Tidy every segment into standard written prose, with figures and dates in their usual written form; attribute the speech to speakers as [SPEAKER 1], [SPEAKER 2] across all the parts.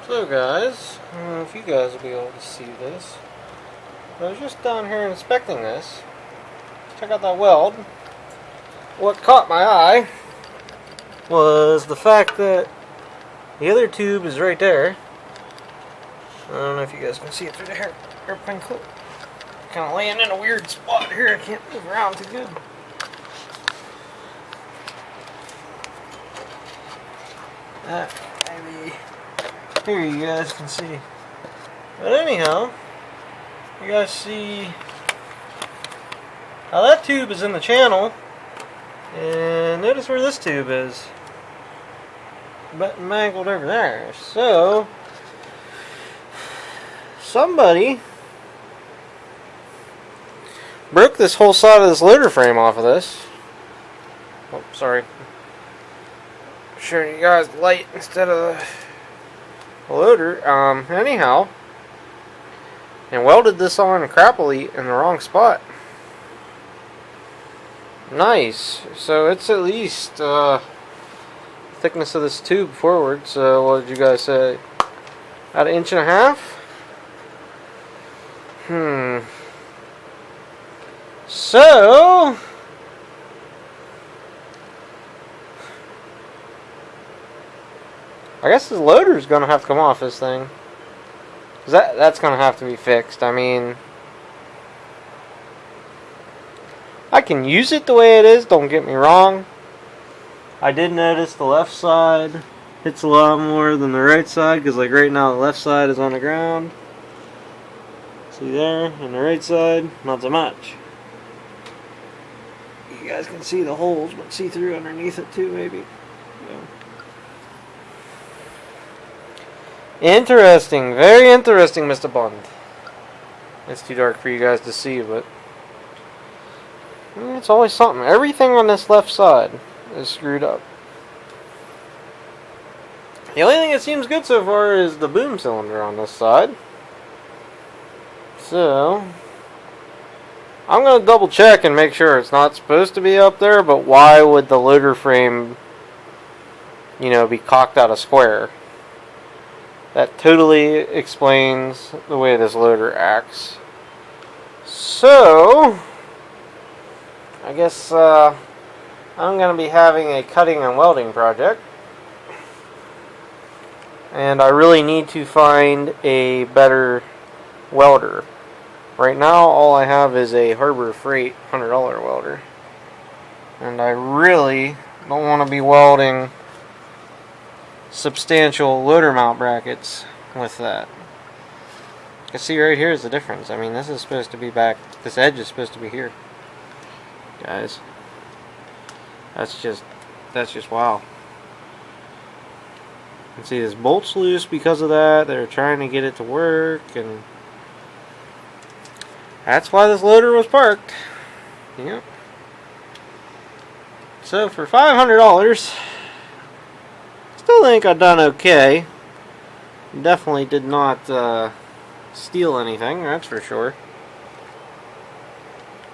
[SPEAKER 1] So guys, I don't know if you guys will be able to see this. I was just down here inspecting this. Check out that weld. What caught my eye was the fact that the other tube is right there. I don't know if you guys can see it through the airplane clip. Kind of laying in a weird spot here. I can't move around too good. Maybe here you guys can see. But anyhow, you guys see how that tube is in the channel, and notice where this tube is. But mangled over there. So somebody broke this whole side of this loader frame off of this. Oh, sorry. Showing you guys the light instead of the loader. Anyhow, and welded this on crappily in the wrong spot. Nice. So it's at least thickness of this tube forward. So what did you guys say? About 1.5 inches? So I guess this loader is going to have to come off this thing. That's going to have to be fixed. I mean, I can use it the way it is, don't get me wrong. I did notice the left side hits a lot more than the right side, because like right now the left side is on the ground. See there? And the right side, not so much. You guys can see the holes, but see through underneath it too, maybe. Yeah. Interesting, very interesting, Mr. Bond. It's too dark for you guys to see, but it's always something. Everything on this left side is screwed up. The only thing that seems good so far is the boom cylinder on this side. So I'm going to double check and make sure it's not supposed to be up there, but why would the loader frame, be cocked out of square? That totally explains the way this loader acts. So I guess I'm going to be having a cutting and welding project. And I really need to find a better welder. Right now all I have is a Harbor Freight $100 welder. And I really don't want to be welding substantial loader mount brackets with that. You can see right here is the difference. I mean, this is supposed to be back, this edge is supposed to be here. Guys, that's just wow. You can see this bolt's loose because of that. They're trying to get it to work, and that's why this loader was parked. Yep. So for $500, still think I've done okay. Definitely did not steal anything, that's for sure.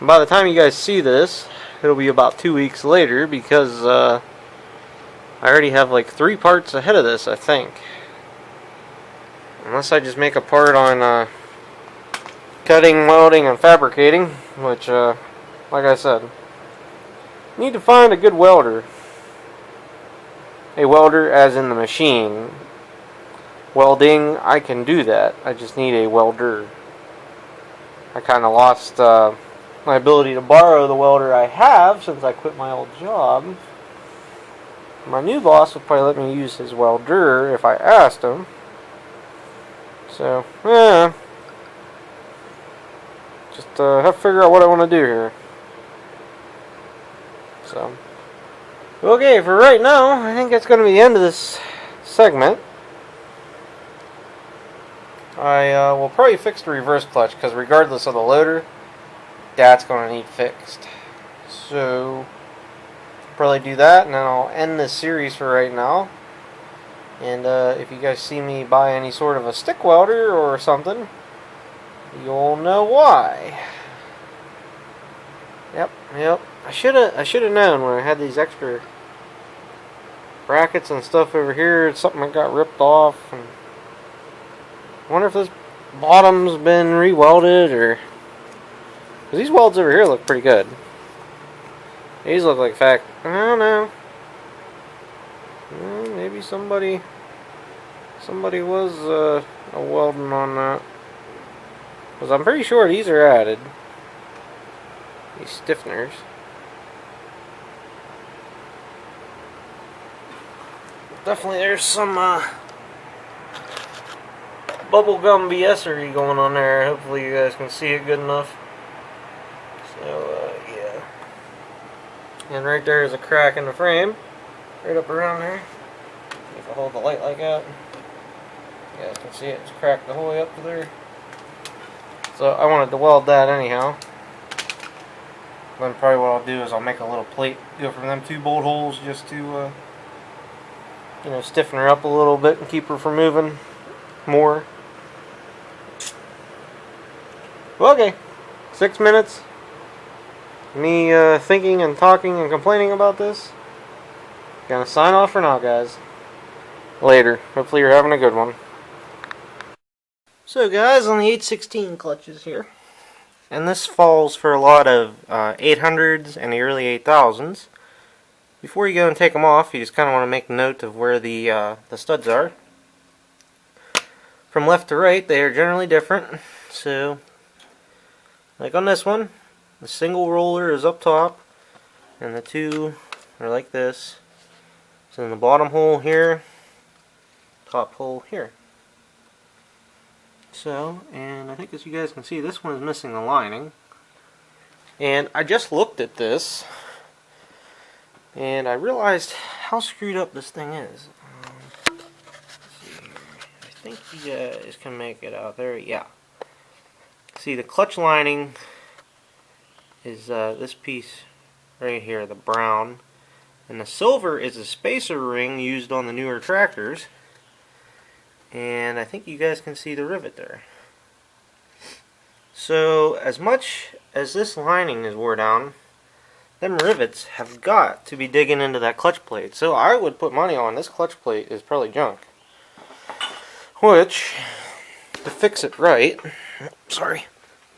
[SPEAKER 1] By the time you guys see this, it'll be about 2 weeks later, because I already have like 3 parts ahead of this, I think. Unless I just make a part on cutting, welding, and fabricating, which, like I said, need to find a good welder. A welder as in the machine. Welding, I can do that. I just need a welder. I kind of lost my ability to borrow the welder I have since I quit my old job. My new boss would probably let me use his welder if I asked him. So, just have to figure out what I want to do here. So, okay, for right now, I think that's going to be the end of this segment. I will probably fix the reverse clutch, because regardless of the loader, that's going to need fixed. So probably do that, and then I'll end this series for right now. And if you guys see me buy any sort of a stick welder or something, you'll know why. Yep. I should have known when I had these extra brackets and stuff over here. It's something that got ripped off, and wonder if this bottom's been re-welded, or... Because these welds over here look pretty good. These look like I don't know. Maybe somebody was welding on that. Because I'm pretty sure these are added. These stiffeners. Definitely there's some bubblegum BS-ery going on there. Hopefully you guys can see it good enough. So, yeah. And right there is a crack in the frame. Right up around there. If I hold the light like that, you guys can see it. It's cracked the whole way up to there. So I wanted to weld that anyhow. Then probably what I'll do is I'll make a little plate, go from them 2 bolt holes just to, you know, stiffen her up a little bit and keep her from moving more. Well, okay, 6 minutes. Me thinking and talking and complaining about this. Gonna sign off for now, guys. Later. Hopefully you're having a good one. So guys, on the 816 clutches here. And this falls for a lot of 800s and the early 8000s. Before you go and take them off, you just kind of want to make note of where the studs are. From left to right, they are generally different. So, like on this one, the single roller is up top, and the 2 are like this. So in the bottom hole here, top hole here. So, and I think as you guys can see, this one is missing the lining. And I just looked at this, and I realized how screwed up this thing is. Let's see here. I think you guys can make it out there. Yeah. See, the clutch lining is this piece right here, the brown. And the silver is a spacer ring used on the newer tractors. And I think you guys can see the rivet there. So, as much as this lining is wore down, them rivets have got to be digging into that clutch plate. So I would put money on this clutch plate is probably junk. Which, to fix it right, sorry,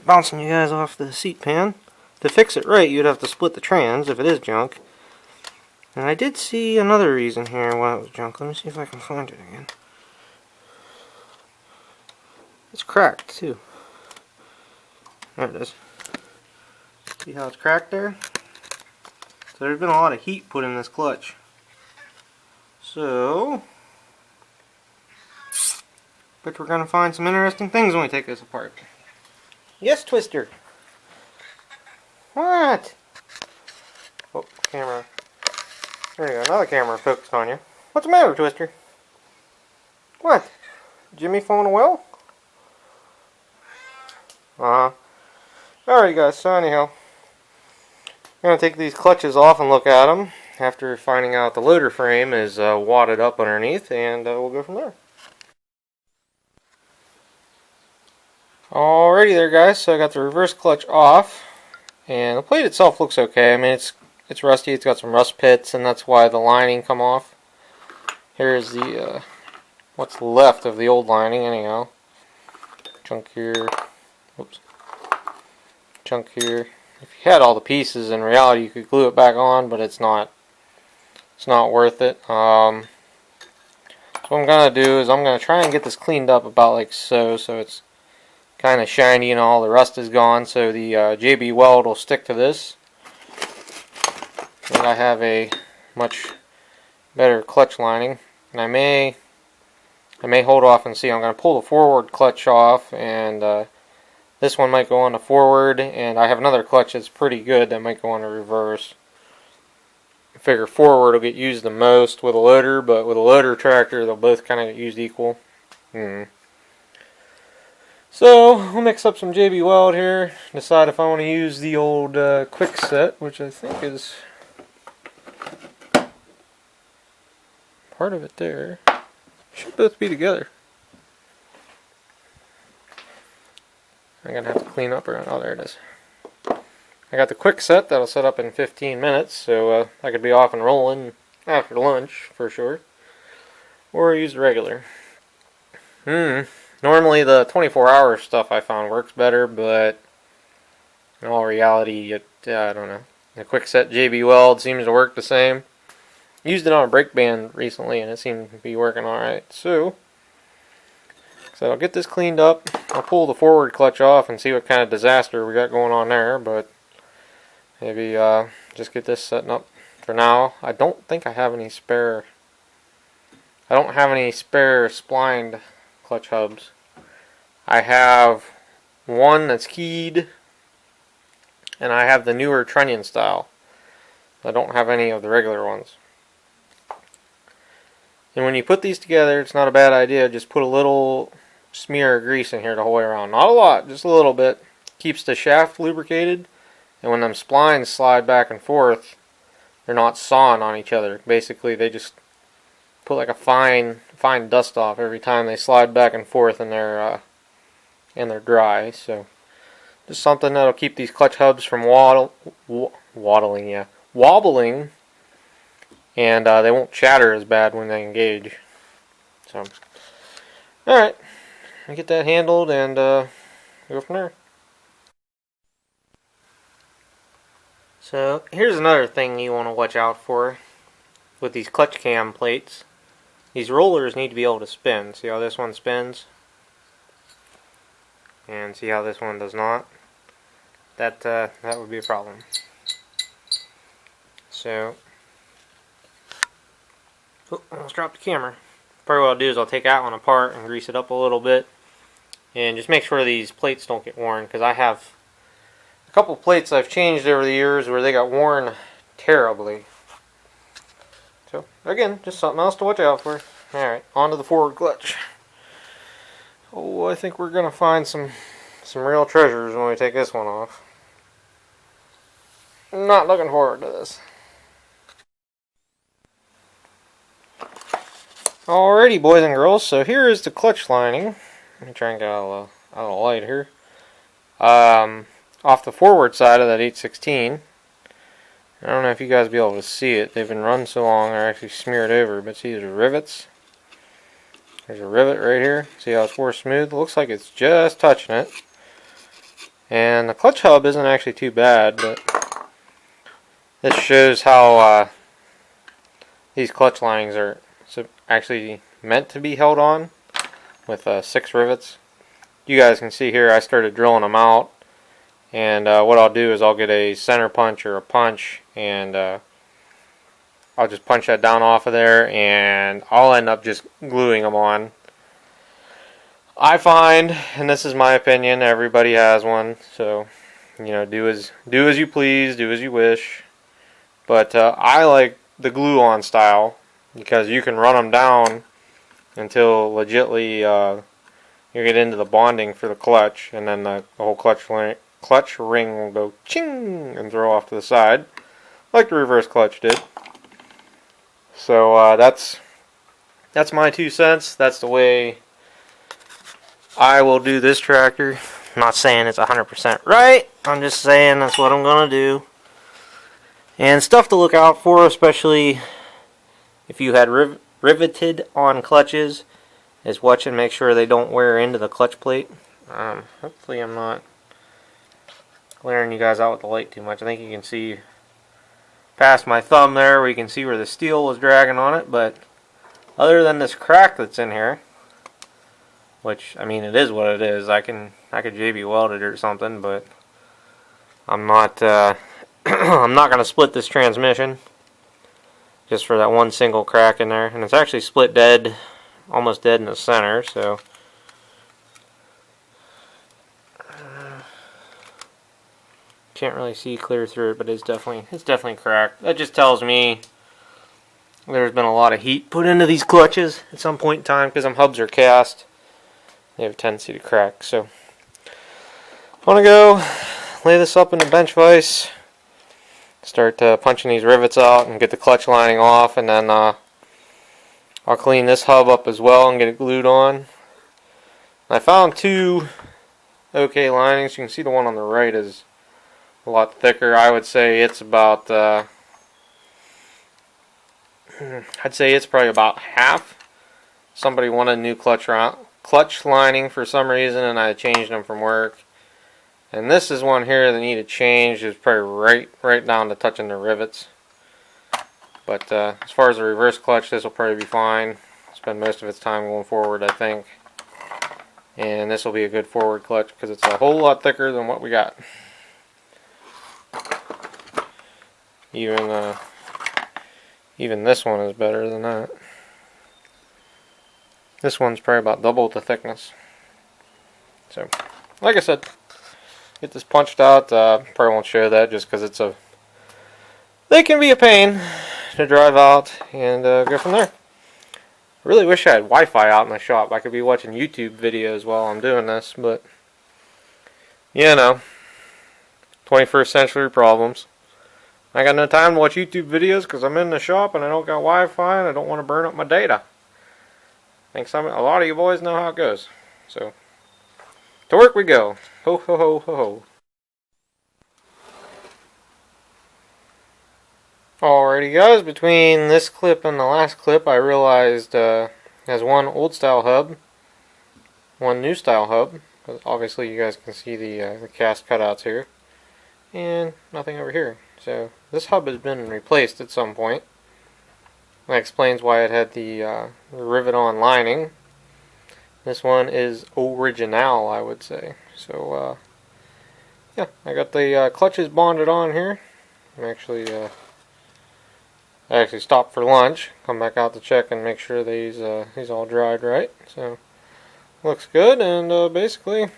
[SPEAKER 1] bouncing you guys off the seat pan. To fix it right, you'd have to split the trans if it is junk. And I did see another reason here why it was junk. Let me see if I can find it again. It's cracked too. There it is. See how it's cracked there? So there's been a lot of heat put in this clutch. So, bet we're gonna find some interesting things when we take this apart. Yes, Twister. What? Oh, camera. There you go. Another camera focused on you. What's the matter, Twister? What? Jimmy phone a well? Alright guys, so anyhow, I'm going to take these clutches off and look at them after finding out the loader frame is wadded up underneath, and we'll go from there. Alrighty there guys, so I got the reverse clutch off, and the plate itself looks okay. I mean, it's rusty, it's got some rust pits, and that's why the lining come off. Here's the what's left of the old lining anyhow. Chunk here. Oops. Chunk here. If you had all the pieces, in reality you could glue it back on, but it's not worth it. So what I'm gonna do is I'm gonna try and get this cleaned up about like so it's kind of shiny and all the rust is gone, so the JB Weld will stick to this. And I have a much better clutch lining, and I may hold off and see. I'm going to pull the forward clutch off, and this one might go on the forward, and I have another clutch that's pretty good that might go on the reverse. I figure forward will get used the most with a loader, but with a loader tractor they'll both kind of get used equal. So we'll mix up some JB Weld here, decide if I want to use the old quick set, which I think is part of it there. Should both be together. I'm going to have to clean up around. Oh, there it is. I got the quick set that'll set up in 15 minutes, so I could be off and rolling after lunch for sure. Or use the regular. Normally the 24-hour stuff I found works better, but in all reality, I don't know. The Quickset JB Weld seems to work the same. Used it on a brake band recently, and it seemed to be working alright. So I'll get this cleaned up. I'll pull the forward clutch off and see what kind of disaster we got going on there, but maybe just get this setting up for now. I don't think I have any spare. I don't have any spare splined clutch hubs. I have one that's keyed, and I have the newer trunnion style. I don't have any of the regular ones. And when you put these together, it's not a bad idea. Just put a little smear of grease in here the whole way around. Not a lot, just a little bit. Keeps the shaft lubricated, and when them splines slide back and forth, they're not sawing on each other. Basically, they just put like a fine dust off every time they slide back and forth, and they're dry. So just something that'll keep these clutch hubs from wobbling, and they won't chatter as bad when they engage. So, all right, I get that handled and go from there. So here's another thing you want to watch out for with these clutch cam plates. These rollers need to be able to spin. See how this one spins? And see how this one does not? That would be a problem. So, let's drop the camera. Probably what I'll do is I'll take that one apart and grease it up a little bit. And just make sure these plates don't get worn, because I have a couple plates I've changed over the years where they got worn terribly. So, again, just something else to watch out for. Alright, on to the forward clutch. Oh, I think we're going to find some real treasures when we take this one off. Not looking forward to this. Alrighty, boys and girls, so here is the clutch lining. Let me try and get out of the light here. Off the forward side of that 816. I don't know if you guys will be able to see it. They've been run so long they're actually smeared over, but see the rivets? There's a rivet right here. See how it's more smooth? It looks like it's just touching it. And the clutch hub isn't actually too bad, but this shows how these clutch linings are actually meant to be held on with 6 rivets. You guys can see here I started drilling them out, and what I'll do is I'll get a center punch or a punch, and I'll just punch that down off of there, and I'll end up just gluing them on. I find, and this is my opinion, everybody has one, so you know, do as you please, do as you wish. But I like the glue-on style because you can run them down until legitly you get into the bonding for the clutch, and then the whole clutch ring will go ching and throw off to the side, like the reverse clutch did. So that's my 2 cents. That's the way I will do this tractor. I'm not saying it's 100% right. I'm just saying that's what I'm going to do. And stuff to look out for, especially if you had riveted on clutches, is watch and make sure they don't wear into the clutch plate. Hopefully I'm not glaring you guys out with the light too much. I think you can see past my thumb there where you can see where the steel was dragging on it, but other than this crack that's in here, which, I mean, it is what it is. I could JB weld it or something, but I'm not I'm not going to split this transmission just for that one single crack in there. And it's actually split dead, almost dead in the center, so can't really see clear through it, but it's definitely cracked. That just tells me there's been a lot of heat put into these clutches at some point in time, because them hubs are cast. They have a tendency to crack. So I want to go lay this up in the bench vise, start punching these rivets out and get the clutch lining off, and then I'll clean this hub up as well and get it glued on. I found 2 okay linings. You can see the one on the right is a lot thicker. I would say it's about I'd say it's probably about half. Somebody wanted new clutch clutch lining for some reason, and I changed them from work. And this is one here that needed change. It's probably right down to touching the rivets. But as far as the reverse clutch, this will probably be fine. Spend most of its time going forward, I think. And this will be a good forward clutch because it's a whole lot thicker than what we got. Even this one is better than that. This one's probably about double the thickness. So, like I said, get this punched out. Probably won't show that just because they can be a pain to drive out and go from there. I really wish I had Wi-Fi out in the shop. I could be watching YouTube videos while I'm doing this, but you know, 21st century problems. I got no time to watch YouTube videos because I'm in the shop and I don't got Wi-Fi and I don't want to burn up my data. I think a lot of you boys know how it goes. So, to work we go. Ho ho ho ho ho. Alrighty guys, between this clip and the last clip I realized it has one old style hub, one new style hub. Obviously you guys can see the cast cutouts here, and nothing over here. So this hub has been replaced at some point. That explains why it had the rivet on lining. This one is original, I would say. So yeah, I got the clutches bonded on here. I actually stopped for lunch, come back out to check and make sure these all dried right. So looks good, and basically,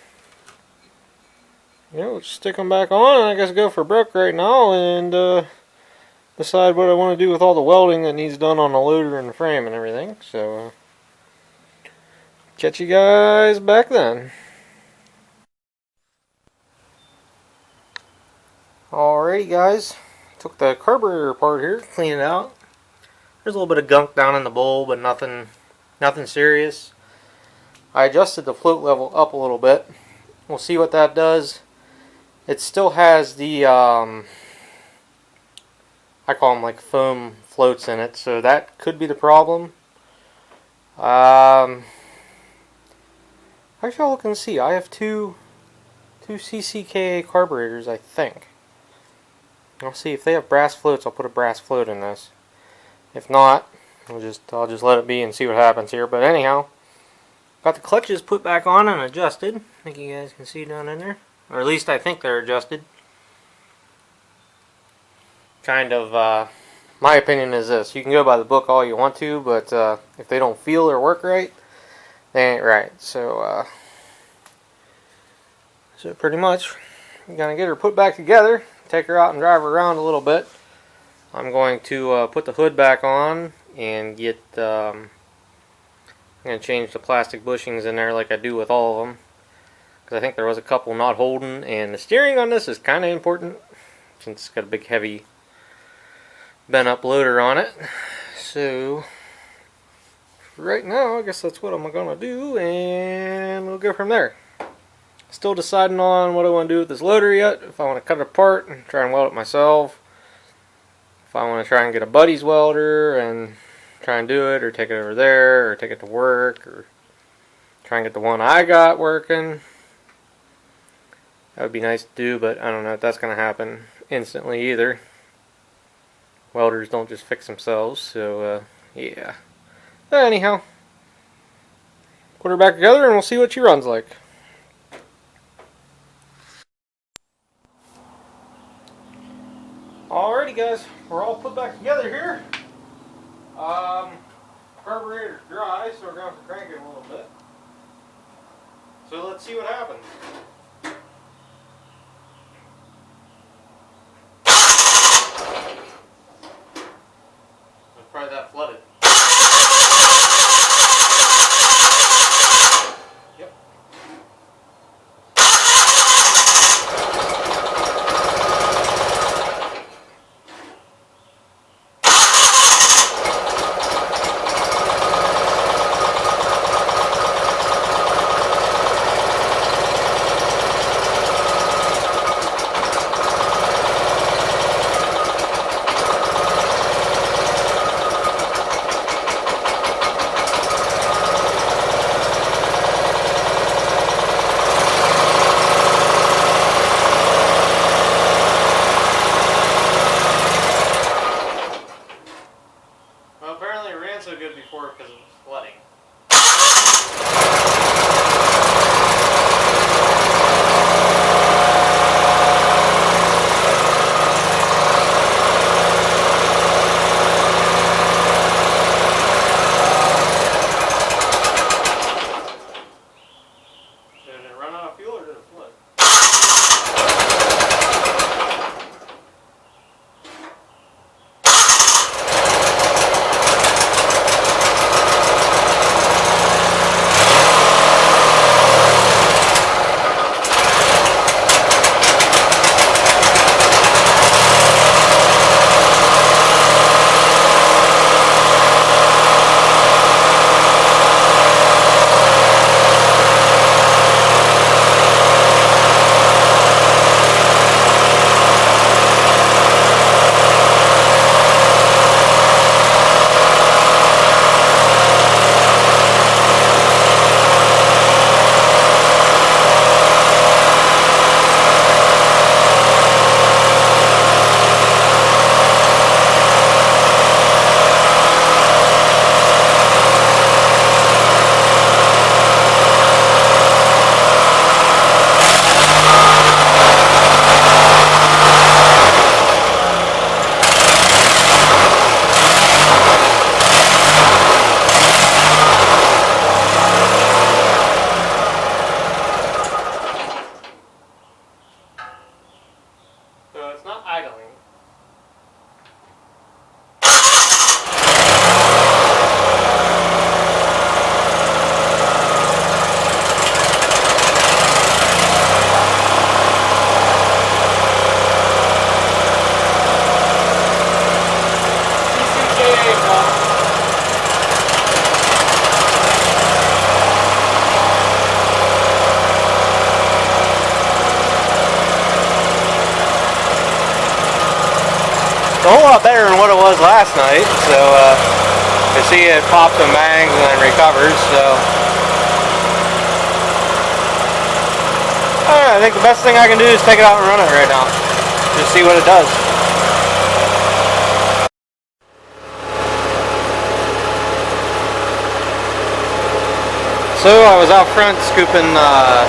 [SPEAKER 1] you know, just stick them back on, and I guess go for broke right now and decide what I want to do with all the welding that needs done on the loader and the frame and everything. So catch you guys back then. Alrighty guys, took the carburetor apart here, clean it out. There's a little bit of gunk down in the bowl, but nothing serious. I adjusted the float level up a little bit. We'll see what that does. It still has the I call them like foam floats in it, so that could be the problem. Actually, I'll look and see. I have two CCKA carburetors, I think. I'll see if they have brass floats. I'll put a brass float in this. If not, I'll just let it be and see what happens here. But anyhow, got the clutches put back on and adjusted. I think you guys can see down in there, or at least I think they're adjusted. Kind of, my opinion is this: you can go by the book all you want to, but if they don't feel or work right, they ain't right. So pretty much, you're gonna get her put back together. Take her out and drive her around a little bit. I'm going to put the hood back on and get I'm going to change the plastic bushings in there like I do with all of them, because I think there was a couple not holding, and the steering on this is kind of important since it's got a big heavy bent up loader on it. So right now I guess that's what I'm going to do, and we'll go from there. Still deciding on what I want to do with this loader yet. If I want to cut it apart and try and weld it myself. If I want to try and get a buddy's welder and try and do it, or take it over there, or take it to work, or try and get the one I got working. That would be nice to do, but I don't know if that's going to happen instantly either. Welders don't just fix themselves, so yeah. But anyhow, put her back together and we'll see what she runs like. Alrighty guys, we're all put back together here. Carburetor's dry, so we're going to crank it a little bit. So let's see what happens. Let's try that flooded. flooding. Did it run out of fuel or did it flood? So it's not idling. A whole lot better than what it was last night, so you see it pops and bangs and then recovers, so I think the best thing I can do is take it out and run it right now, just see what it does. So I was out front scooping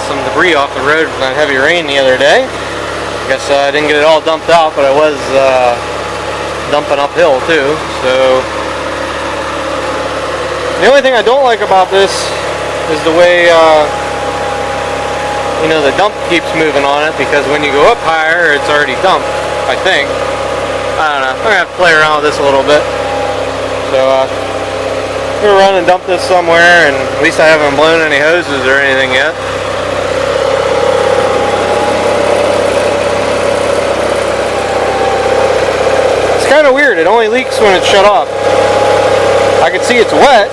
[SPEAKER 1] some debris off the road from that heavy rain the other day. I guess I didn't get it all dumped out, but I was dumping uphill too, so the only thing I don't like about this is the way you know, the dump keeps moving on it, because when you go up higher it's already dumped, I think. I don't know, I'm gonna have to play around with this a little bit. So I'm gonna run and dump this somewhere, and at least I haven't blown any hoses or anything yet. Kind of weird, it only leaks when it's shut off. I can see it's wet.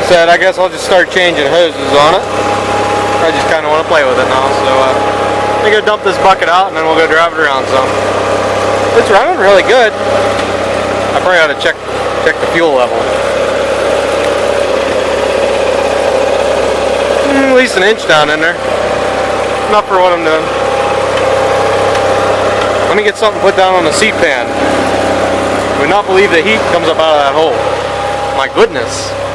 [SPEAKER 1] Said I guess I'll just start changing hoses on it. I just kind of want to play with it now, so I'm gonna dump this bucket out and then we'll go drive it around some. It's running really good. I probably ought to check the fuel level. At least an inch down in there. Enough for what I'm doing. Let me get something put down on the seat pan. You would not believe the heat comes up out of that hole. My goodness.